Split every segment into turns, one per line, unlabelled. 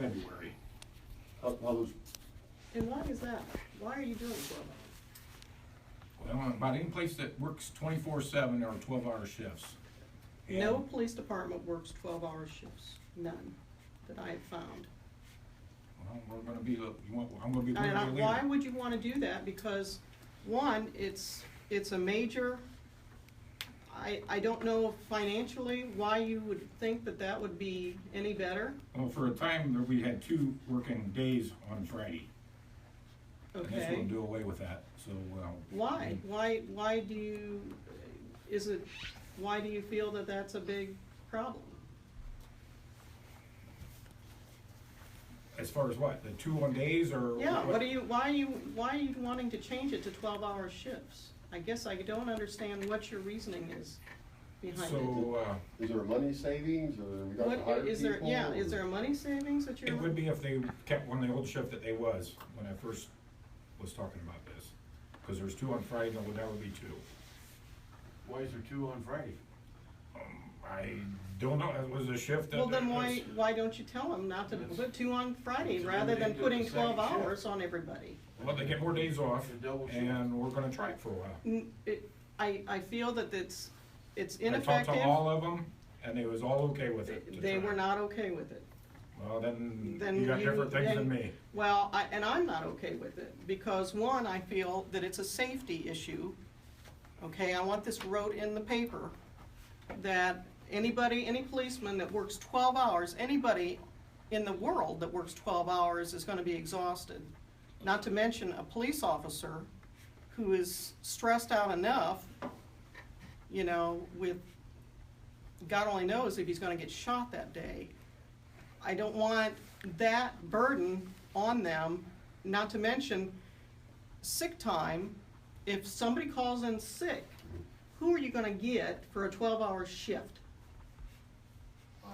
February.
How those,
And why is that? Why are you doing 12 hours?
Well, about any place that works 24/7 or 12-hour shifts.
No police department works 12-hour shifts, none, that I have found.
Well, we're gonna be, I'm gonna be.
And why would you wanna do that? Because, one, it's a major, I don't know financially why you would think that that would be any better.
Well, for a time, we had 2 working days on Friday. And this
Okay.
will do away with that, so,
Why? Why do you, why do you feel that that's a big problem?
as far as what, the 2 on days or?
Yeah, why are you wanting to change it to 12-hour shifts? I guess I don't understand what your reasoning is behind it.
So,
is there a money savings, or we got to hire
What, is there,
people,
yeah,
or-
is there a money savings that you're?
it would be if they kept one of the old shift that they was, when I first was talking about this. Cause there's 2 on Friday, and there would never be 2.
Why is there 2 on Friday?
I don't know, it was a shift that.
Well, then why don't you tell them not to put 2 on Friday rather than putting 12 hours on everybody?
Well, they get more days off,
It's a double shift.
and we're gonna try it for a while.
I feel that it's
I talked
ineffective.
to all of them, and they was all okay with it. to
They
try.
were not okay with it.
Well, then
Then
you got different things than me.
Well, I'm not okay with it, because one, I feel that it's a safety issue. Okay, I want this wrote in the paper, that any policeman that works 12 hours, anybody in the world that works 12 hours is gonna be exhausted. Not to mention a police officer who is stressed out enough, you know, with, God only knows if he's gonna get shot that day. I don't want that burden on them, not to mention sick time. If somebody calls in sick, who are you gonna get for a 12-hour shift?
Well,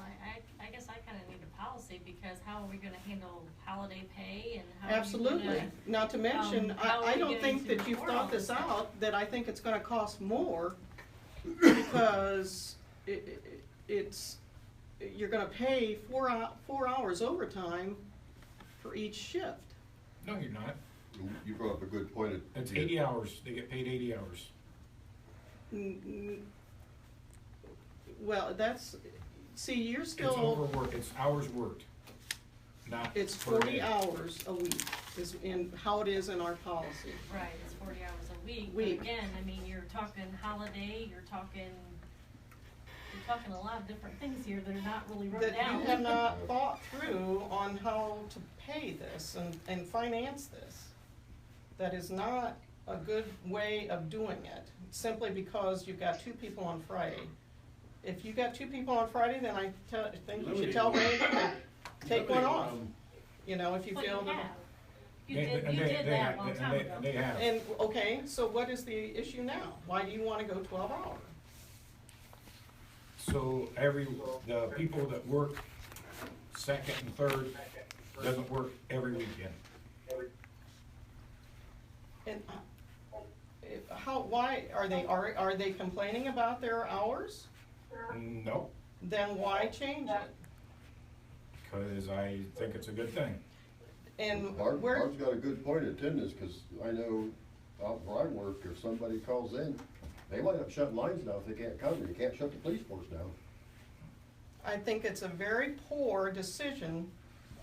I guess I kinda need a policy, because how are we gonna handle holiday pay and how are you
Absolutely,
gonna,
not to mention,
how are
I
we
don't
going
think
to
that you've
report all
thought this
this stuff?
out, that I think it's gonna cost more, because you're gonna pay 4 hours overtime for each shift.
No, you're not.
You brought up a good point.
It's 80 hours, they get paid 80 hours.
Well, see, you're
It's
still,
overwork, it's hours worked, not
it's
per
40
day.
hours a week, is in, how it is in our policy.
right, it's 40 hours a week,
Week.
but again, I mean, you're talking holiday, you're talking a lot of different things here that are not really written
That
down.
you have not thought through on how to pay this and finance this. That is not a good way of doing it, simply because you've got 2 people on Friday. If you got 2 people on Friday, then I think you should tell Randy to take one off, you know, if you
Well,
feel
you
that.
have. You
They-
did,
and
you
they-
did
they
that
have-
a long
and
time
they-
ago.
They have.
And, okay, so what is the issue now? Why do you wanna go 12 hours?
So the people that work second and third doesn't work every weekend.
And why, are they complaining about their hours?
No,
Then why change it?
because I think it's a good thing.
And
Barb's
where,
got a good point in attendance, cause I know out where I work, if somebody calls in, they wind up shutting lines down if they can't cover. You can't shut the police force down.
I think it's a very poor decision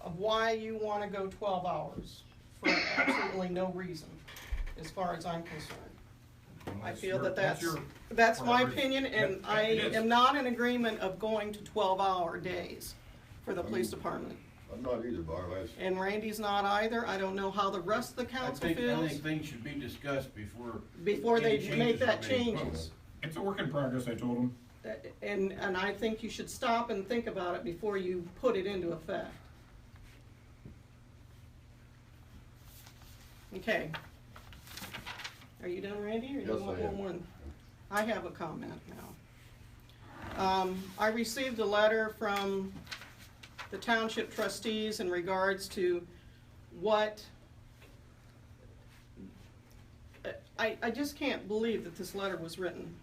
of why you wanna go 12 hours for absolutely no reason, as far as I'm concerned. I feel that that's my
priority.
opinion, and
Yeah,
I
it is.
am not in agreement of going to 12-hour days for the police department.
I'm not either, Barb.
And Randy's not either. I don't know how the rest of the council
I
feels
think things should be discussed before.
before they
any
make that
changes are made.
changes.
It's a work in progress, I told them.
And I think you should stop and think about it before you put it into effect. Okay. Are you done, Randy, or
Yes,
you want
I am.
one more? I have a comment now. I received a letter from the township trustees in regards to what, I just can't believe that this letter was written.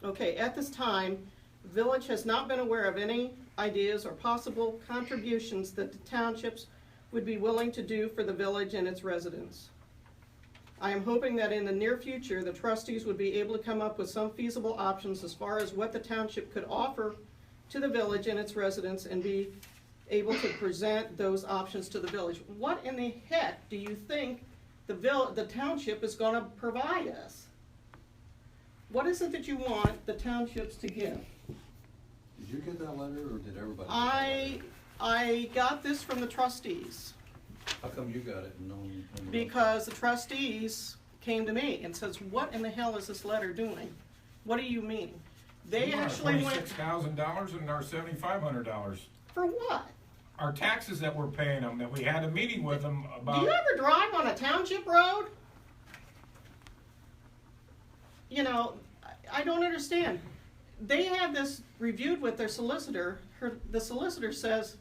Okay, at this time, the village has not been aware of any ideas or possible contributions that the townships would be willing to do for the village and its residents. I am hoping that in the near future, the trustees would be able to come up with some feasible options as far as what the township could offer to the village and its residents and be able to present those options to the village. What in the heck do you think the township is gonna provide us? What is it that you want the townships to give?
Did you get that letter, or did everybody get that letter?
I got this from the trustees,
How come you got it and no one else?
because the trustees came to me and says, what in the hell is this letter doing? What do you mean? They actually went,
$26,000 and our $7,500.
for what?
Our taxes that we're paying them, that we had a meeting with them
Do
about.
you ever drive on a township road? You know, I don't understand. They had this reviewed with their solicitor. The solicitor says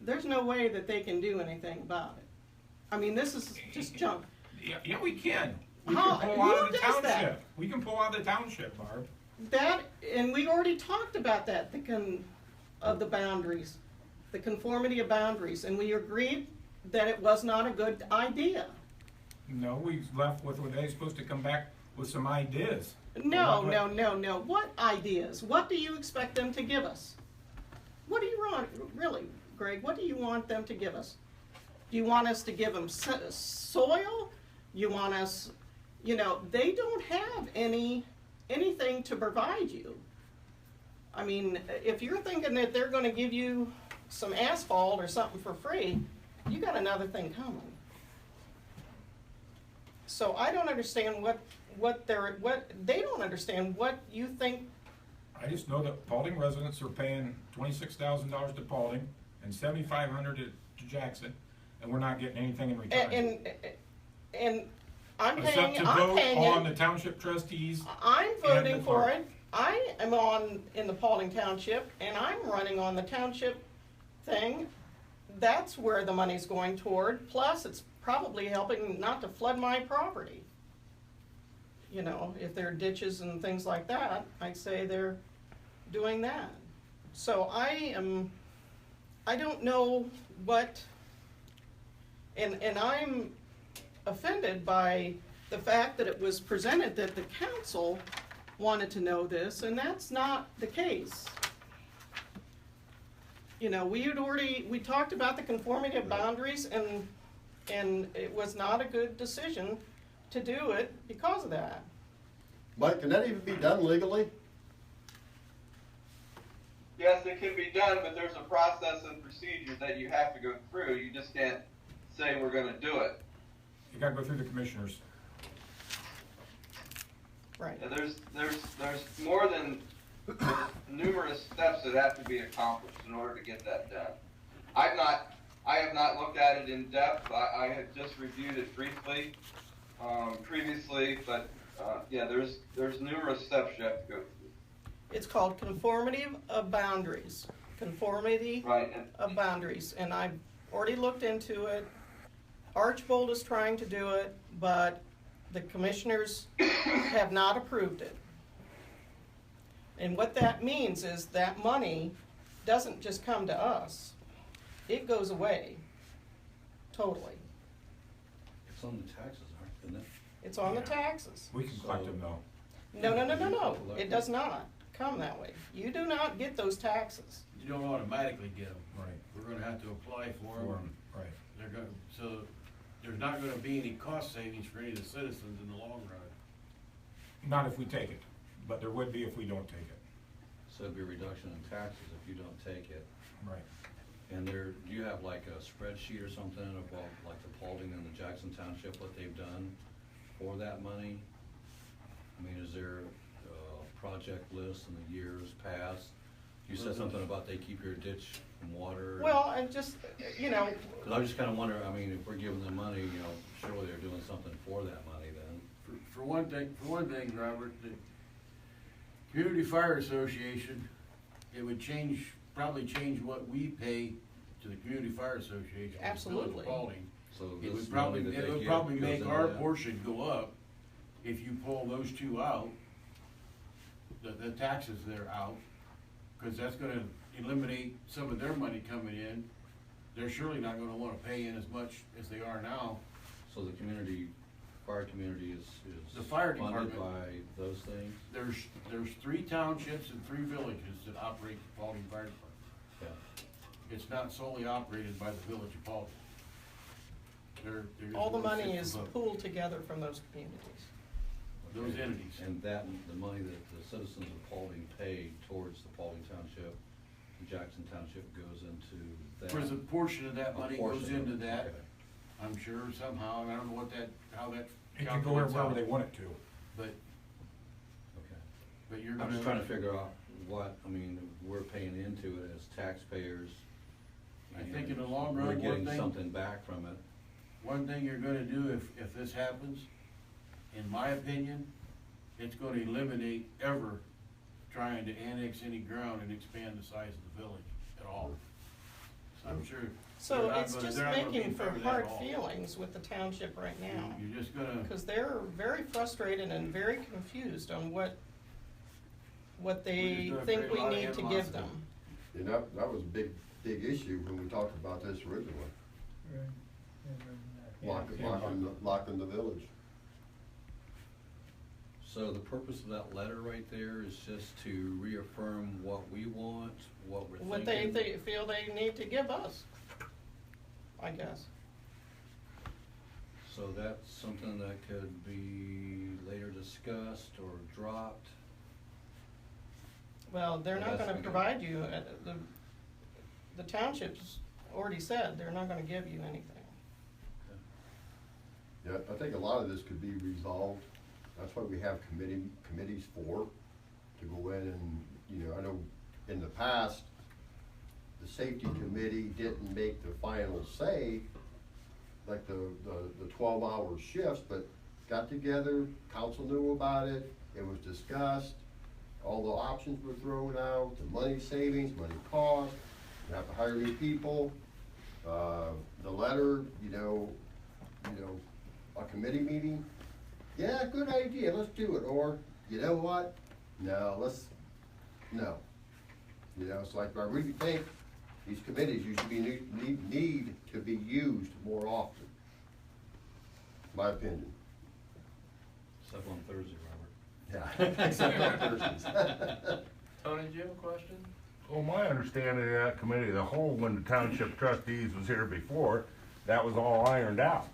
there's no way that they can do anything about it. I mean, this is just junk.
Yeah, we can. We
How-
can pull out
who
of the
does that?
township. We can pull out of the township, Barb.
That, and we already talked about that, of the boundaries, the conformity of boundaries, and we agreed that it was not a good idea.
No, we left with, were they supposed to come back with some ideas?
No. What ideas? What do you expect them to give us? What do you want, really, Greg, what do you want them to give us? Do you want us to give them soil? You want us, they don't have anything to provide you. I mean, if you're thinking that they're gonna give you some asphalt or something for free, you got another thing coming. So I don't understand what they don't understand what you think.
I just know that Paulding residents are paying $26,000 to Paulding and $7,500 to Jackson, and we're not getting anything in return.
And I'm
Except to vote on the township trustees.
I'm voting
the
for
clerk.
it. I am in the Paulding Township, and I'm running on the township thing. That's where the money's going toward, plus it's probably helping not to flood my property. If there are ditches and things like that, I'd say they're doing that. So I don't know what, and I'm offended by the fact that it was presented that the council wanted to know this, and that's not the case. We talked about the conformity of boundaries, and it was not a good decision to do it because of that.
Mike, can that even be done legally?
Yes, it can be done, but there's a process and procedure that you have to go through. You just can't say we're gonna do it.
You gotta go through the commissioners.
Right.
And there's more than numerous steps that have to be accomplished in order to get that done. I have not looked at it in depth. I had just reviewed it briefly previously, but yeah, there's numerous steps you have to go through.
It's called conformity of boundaries. Conformity
Right.
of boundaries, and I've already looked into it. Archbold is trying to do it, but the commissioners have not approved it. And what that means is that money doesn't just come to us. It goes away, totally.
It's on the taxes, isn't it?
It's on the taxes.
We can collect them though.
No, it does not come that way. You do not get those taxes.
You don't automatically get them.
Right.
We're gonna have to apply for
For
them.
'em, right.
They're gonna, so there's not gonna be any cost savings for any of the citizens in the long run.
Not if we take it, but there would be if we don't take it.
So it'd be a reduction in taxes if you don't take it.
Right.
And do you have like a spreadsheet or something about like the Paulding and the Jackson Township, what they've done for that money? I mean, is there a project list in the years past? You said something about they keep your ditch from water.
Well, and just,
Cause I was just kinda wondering, I mean, if we're giving them money, surely they're doing something for that money then.
For one thing, Robert, the Community Fire Association, it would probably change what we pay to the Community Fire Association.
Absolutely.
So
It
this
would
money that they
probably
get goes
make
into
our
that?
portion go up if you pull those two out, the taxes that are out, cause that's gonna eliminate some of their money coming in, they're surely not gonna wanna pay in as much as they are now.
So the community, fire community is
The fire
funded
department-
by those things?
There's 3 townships and 3 villages that operate the Paulding Fire Department.
Yeah.
It's not solely operated by the village of Paulding. They're just
All the
one
money
fifth
is
of
pooled together from those communities.
those entities.
And that, the money that the citizens of Paulding pay towards the Paulding Township, and Jackson Township goes into that?
There's a portion of that
A
money
portion
goes
of
into
it,
that,
okay.
I'm sure somehow, I don't know how that
It can go wherever
calculates
they
out,
want it to.
but
Okay.
you're
I'm
gonna.
just trying to figure out what, I mean, we're paying into it as taxpayers.
I think
and
in the long run,
we're
one
getting
thing-
something back from it.
One thing you're gonna do if this happens, in my opinion, it's gonna eliminate ever trying to annex any ground and expand the size of the village at all. So I'm sure.
So
they're not
it's
gonna-
just
they're not gonna be
making
in
for
favor of that
hard
at all.
feelings with the township right now.
You're just gonna,
Because they're very frustrated and very confused on what they
gonna
think
create a
we
lot of
need to give
animosity.
them.
And that was a big issue when we talked about this originally, locking the village.
So the purpose of that letter right there is just to reaffirm what we want, what we're thinking?
What they feel they need to give us, I guess.
So that's something that could be later discussed or dropped?
Well, they're not
Yes,
gonna
okay.
provide you, the township's already said they're not gonna give you anything.
Yeah, I think a lot of this could be resolved. That's what we have committees for, to go in and, I know in the past, the safety committee didn't make the final say, like the 12-hour shifts, but got together, council knew about it, it was discussed, all the options were thrown out, the money savings, money cost, you have to hire new people, the letter, a committee meeting, yeah, good idea, let's do it, or, you know what, no. It's like, I really think these committees used to be, need to be used more often. My opinion.
Except on Thursday, Robert.
Yeah, except on Thursdays.
Tony, do you have a question?
Well, my understanding of that committee of the whole, when the township trustees was here before, that was all ironed out.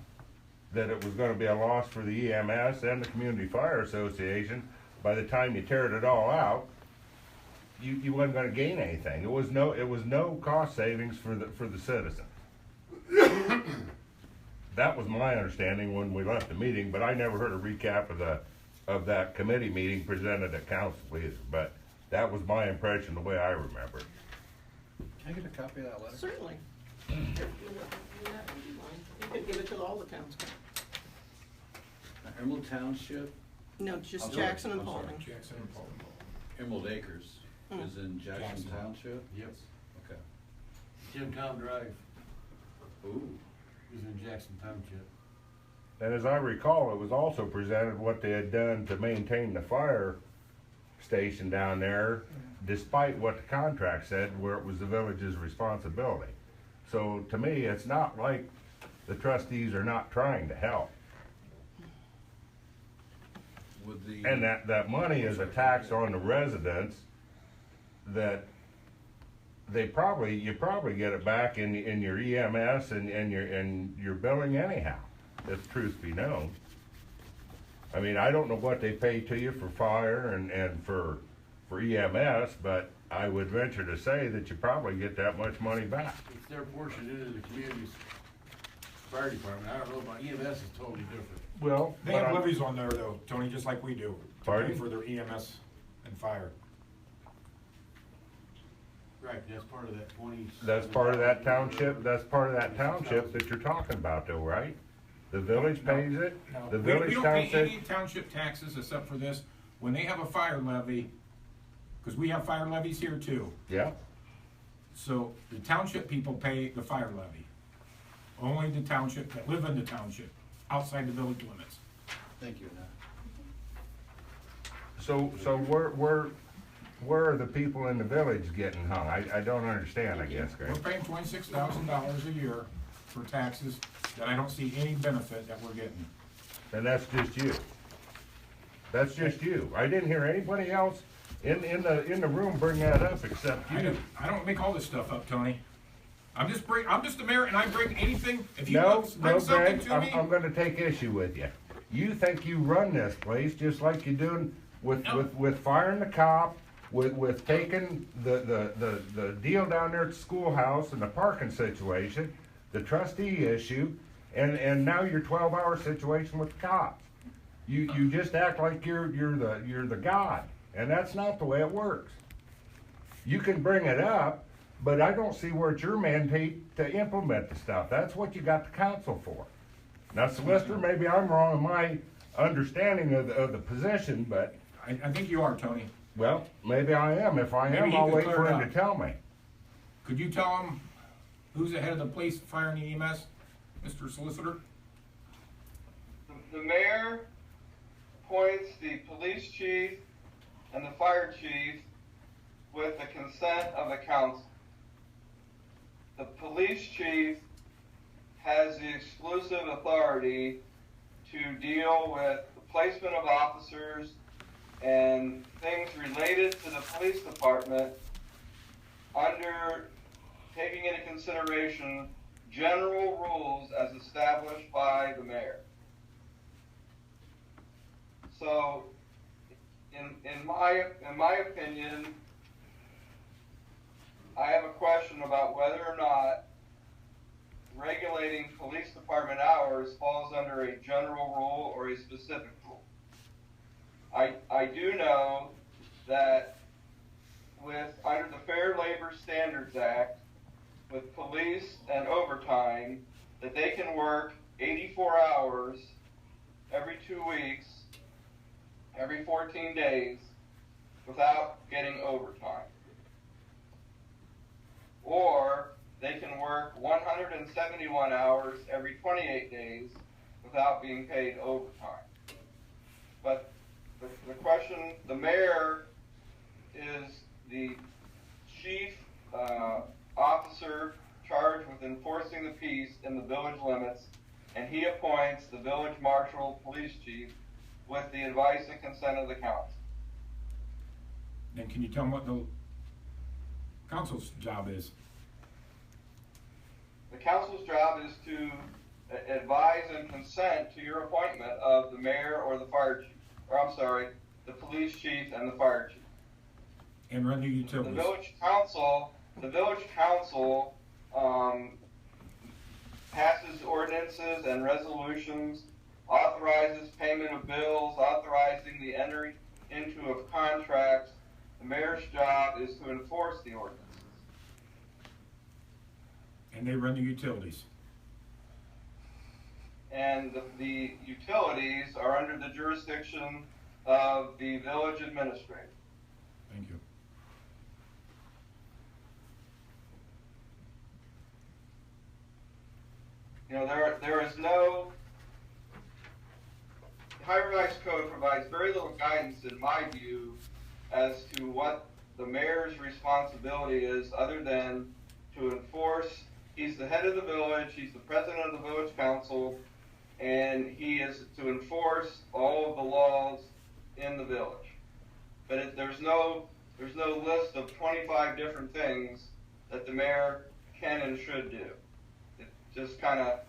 That it was gonna be a loss for the EMS and the Community Fire Association. By the time you teared it all out, you wasn't gonna gain anything. It was no cost savings for the citizen. That was my understanding when we left the meeting, but I never heard a recap of that committee meeting presented at council either. But that was my impression, the way I remember it.
Can I get a copy of that letter?
Certainly. You could give it to all the towns.
Emerald Township,
No, just
I'm sorry,
Jackson and
I'm sorry.
Paulding.
Jackson and Paulding.
Emerald Acres is in Jackson
Jackson.
Township?
Yep,
Okay.
Jim Tom Drive
Ooh,
is in Jackson Township.
And as I recall, it was also presented what they had done to maintain the fire station down there, despite what the contract said, where it was the village's responsibility. So to me, it's not like the trustees are not trying to help.
would the.
And that money is a tax on the residents that you probably get it back in your EMS and your billing anyhow, if truth be known. I mean, I don't know what they pay to you for fire and for EMS, but I would venture to say that you probably get that much money back.
It's their portion into the community's fire department. I don't know about EMS is totally different.
Well,
They
but
have
I'm-
levies on there though, Tony, just like we do, to pay
Pardon?
for their EMS and fire.
Right, that's part of that 20.
That's part of that township that you're talking about though, right? The village pays it,
No,
the
we
village
don't pay
township,
any township taxes except for this, when they have a fire levy, cause we have fire levies here too.
yeah.
So the township people pay the fire levy. Only the township that live in the township, outside the village limits.
Thank you, Annette.
So where are the people in the village getting hung? I don't understand, I guess,
We're
Greg.
paying $26,000 a year for taxes that I don't see any benefit that we're getting.
And that's just you. That's just you. I didn't hear anybody else in the room bring that up except you.
I don't make all this stuff up, Tony. I'm just the mayor, and I bring anything, if you
No,
bring
no,
something
Greg,
to me.
I'm gonna take issue with you. You think you run this place just like you're doing
No.
with firing the cop, with taking the deal down there at the schoolhouse and the parking situation, the trustee issue, and now your 12-hour situation with the cops. You just act like you're the god, and that's not the way it works. You can bring it up, but I don't see where it's your mandate to implement the stuff. That's what you got the council for. Now, Solicitor, maybe I'm wrong in my understanding of the position, but,
I think you are, Tony.
well, maybe I am. If I
Maybe
am,
you
I'll
can
wait
clear
for
it
him to
up.
tell me.
Could you tell him who's the head of the police, fire, and EMS, Mr. Solicitor?
The mayor appoints the police chief and the fire chief with the consent of the council. The police chief has the exclusive authority to deal with the placement of officers and things related to the police department under taking into consideration general rules as established by the mayor. So, in my opinion, I have a question about whether or not regulating police department hours falls under a general rule or a specific rule. I do know that under the Fair Labor Standards Act, with police and overtime, that they can work 84 hours every 2 weeks, every 14 days, without getting overtime. Or they can work 171 hours every 28 days without being paid overtime. But the question, the mayor is the chief officer charged with enforcing the peace in the village limits, and he appoints the village marshal police chief with the advice and consent of the council.
Then can you tell him what the council's job is?
The council's job is to advise and consent to your appointment of the mayor or the fire chief, or I'm sorry, the police chief and the fire chief.
And run the
The
utilities?
village council passes ordinances and resolutions, authorizes payment of bills, authorizing the entry into of contracts. The mayor's job is to enforce the ordinances.
And they run the utilities?
And the utilities are under the jurisdiction of the village administrator.
Thank you.
You know, there is no, the High Revised Code provides very little guidance, in my view, as to what the mayor's responsibility is, other than to enforce. He's the head of the village, he's the president of the village council, and he is to enforce all of the laws in the village. But there's no list of 25 different things that the mayor can and should do. It's just kind of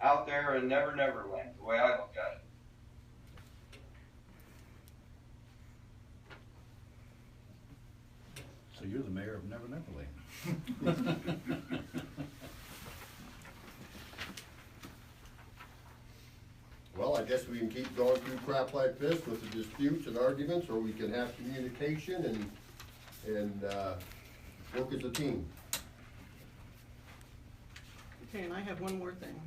out there in never land, the way I look at it.
So you're the mayor of Never Never Land.
Well, I guess we can keep going through crap like this with the disputes and arguments, or we can have communication and work as a team.
Okay, and I have one more thing.